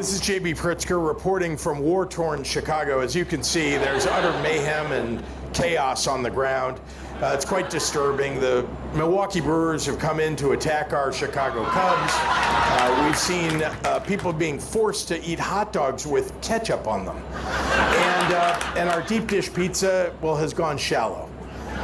This is JB Pritzker reporting from war-torn Chicago. As you can see, there's utter mayhem and chaos on the ground. It's quite disturbing. The Milwaukee Brewers have come in to attack our Chicago Cubs. We've seen people being forced to eat hot dogs with ketchup on them. And our deep dish pizza, well, has gone shallow.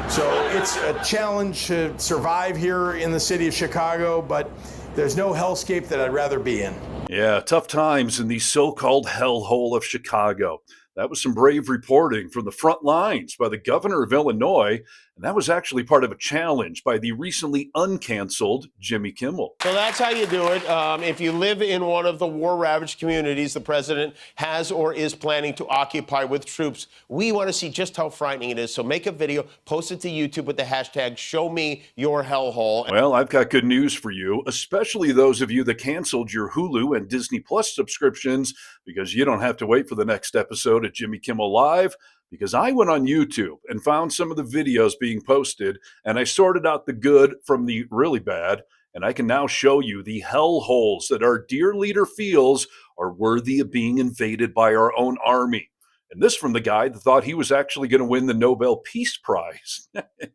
So it's a challenge to survive here in the city of Chicago, but there's no hellscape that I'd rather be in. Yeah, tough times in the so-called hellhole of Chicago. That was some brave reporting from the front lines by the governor of Illinois, and that was actually part of a challenge by the recently uncanceled Jimmy Kimmel. So that's how you do it. If you live in one of the war-ravaged communities the president has or is planning to occupy with troops, we want to see just how frightening it is. So make a video, post it to YouTube with the hashtag #ShowMeYourHellhole. Well, I've got good news for you, especially those of you that canceled your Hulu and Disney Plus subscriptions, because you don't have to wait for the next episode of Jimmy Kimmel Live, because I went on YouTube and found some of the videos being posted, and I sorted out the good from the really bad, and I can now show you the hellholes that our dear leader feels are worthy of being invaded by our own army. And this from the guy that thought he was actually going to win the Nobel Peace Prize.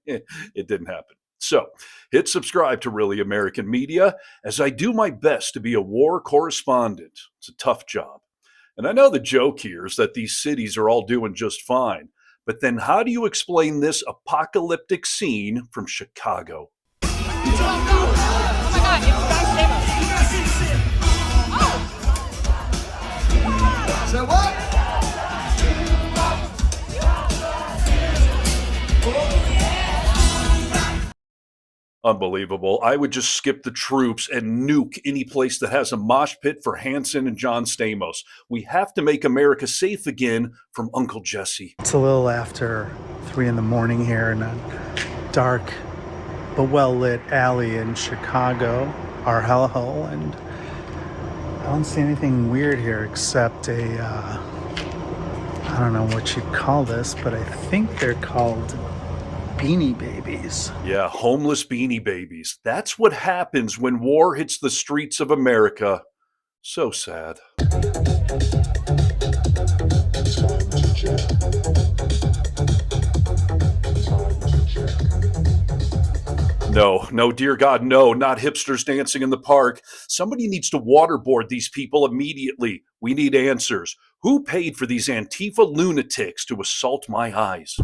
It didn't happen. So hit subscribe to Really American Media as I do my best to be a war correspondent. It's a tough job. And I know the joke here is that these cities are all doing just fine. But then how do you explain this apocalyptic scene from Chicago? Oh my God, it's So what? Unbelievable. I would just skip the troops and nuke any place that has a mosh pit for Hanson and John Stamos. We have to make America safe again from Uncle Jesse. It's a little after 3 in the morning here in a dark but well-lit alley in Chicago, our hellhole, and I don't see anything weird here except I don't know what you'd call this, but I think they're called Beanie Babies. Yeah, homeless Beanie Babies. That's what happens when war hits the streets of America. So sad. No, dear God, no, not hipsters dancing in the park. Somebody needs to waterboard these people immediately. We need answers. Who paid for these Antifa lunatics to assault my eyes?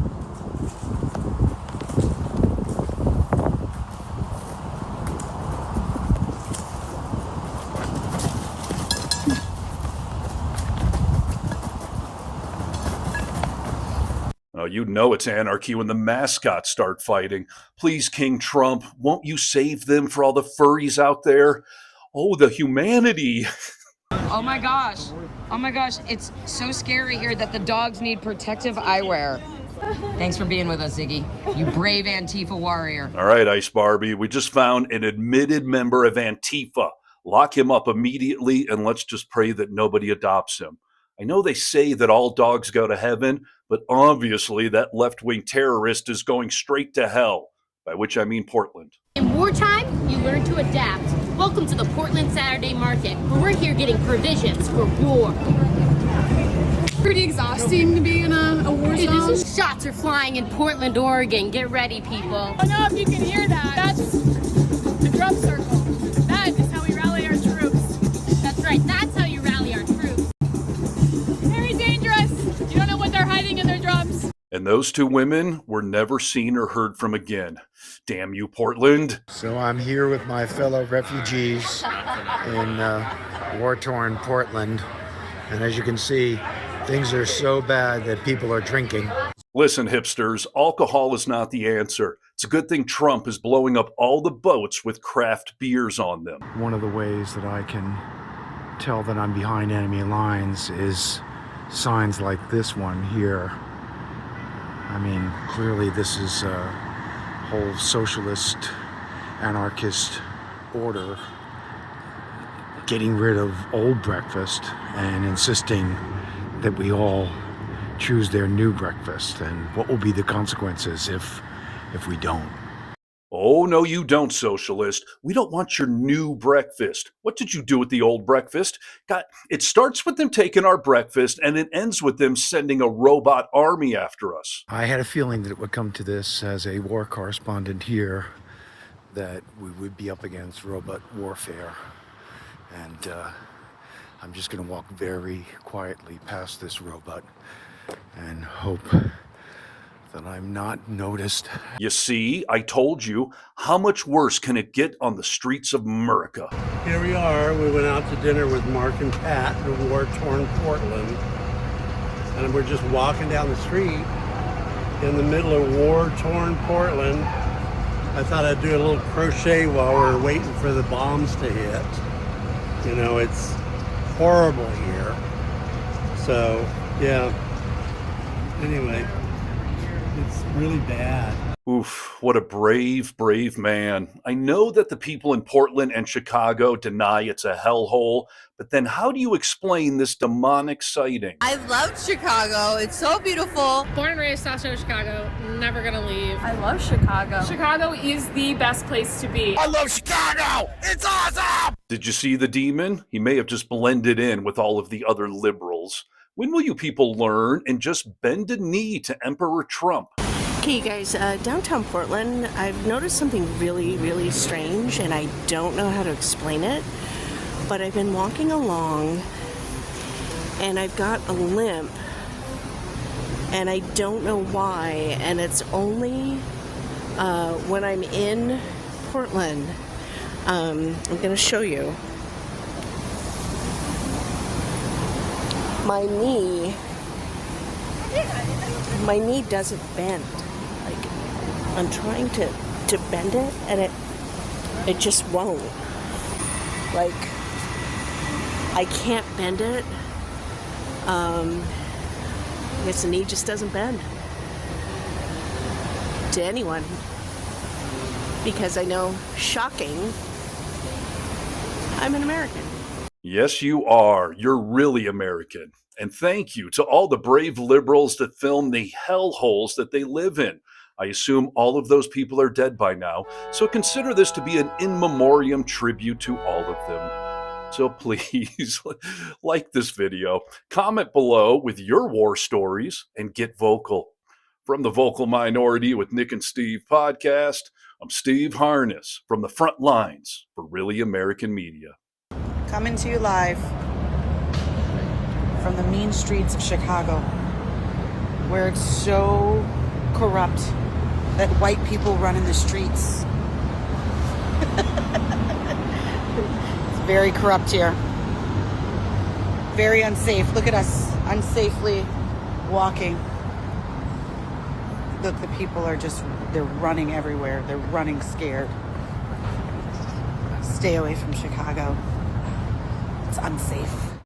Oh, you know it's anarchy when the mascots start fighting. Please, King Trump, won't you save them for all the furries out there? Oh, the humanity. Oh my gosh. Oh my gosh. It's so scary here that the dogs need protective eyewear. Thanks for being with us, Ziggy. You brave Antifa warrior. All right, Ice Barbie, we just found an admitted member of Antifa. Lock him up immediately and let's just pray that nobody adopts him. I know they say that all dogs go to heaven, but obviously that left-wing terrorist is going straight to hell, by which I mean Portland. In wartime, you learn to adapt. Welcome to the Portland Saturday Market, where we're here getting provisions for war. pretty exhausting to be in a war zone. Shots are flying in Portland, Oregon. Get ready, people. I don't know if you can hear that. That's the drum circle. That is how we rally our troops. That's right, that's how you rally our troops. Very dangerous. You don't know what they're hiding in their drums. And those two women were never seen or heard from again. Damn you, Portland. So I'm here with my fellow refugees in war-torn Portland. And as you can see, things are so bad that people are drinking. Listen, hipsters, alcohol is not the answer. It's a good thing Trump is blowing up all the boats with craft beers on them. One of the ways that I can tell that I'm behind enemy lines is signs like this one here. I mean, clearly this is a whole socialist, anarchist order getting rid of old breakfast and insisting that we all choose their new breakfast, and what will be the consequences if we don't. Oh, no, you don't, socialist. We don't want your new breakfast. What did you do with the old breakfast? God, it starts with them taking our breakfast and it ends with them sending a robot army after us. I had a feeling that it would come to this as a war correspondent here, that we would be up against robot warfare. And I'm just going to walk very quietly past this robot and hope that I'm not noticed. You see, I told you, how much worse can it get on the streets of America? Here we are. We went out to dinner with Mark and Pat in war-torn Portland. And we're just walking down the street in the middle of war-torn Portland. I thought I'd do a little crochet while we're waiting for the bombs to hit. You know, it's horrible here. So, yeah. Anyway, it's really bad. Oof, what a brave, brave man. I know that the people in Portland and Chicago deny it's a hellhole, but then how do you explain this demonic sighting? I love Chicago. It's so beautiful. Born and raised South Shore, Chicago. Never gonna leave. I love Chicago. Chicago is the best place to be. I love Chicago! It's awesome! Did you see the demon? He may have just blended in with all of the other liberals. When will you people learn and just bend a knee to Emperor Trump? Okay, you guys, downtown Portland, I've noticed something really, really strange, and I don't know how to explain it, but I've been walking along, and I've got a limp, and I don't know why, and it's only when I'm in Portland. I'm going to show you. My knee doesn't bend. I'm trying to bend it, and it just won't. Like, I can't bend it. I guess the knee just doesn't bend to anyone, because I know, shocking, I'm an American. Yes, you are. You're really American. And thank you to all the brave liberals that film the hellholes that they live in. I assume all of those people are dead by now, so consider this to be an in memoriam tribute to all of them. So please, like this video, comment below with your war stories, and get vocal. From the Vocal Minority with Nick and Steve podcast, I'm Steve Harness from the front lines for Really American Media. Coming to you live from the mean streets of Chicago, where it's so corrupt that white people run in the streets. It's very corrupt here. Very unsafe. Look at us, unsafely walking. Look, the people are just, they're running everywhere. They're running scared. Stay away from Chicago. It's unsafe.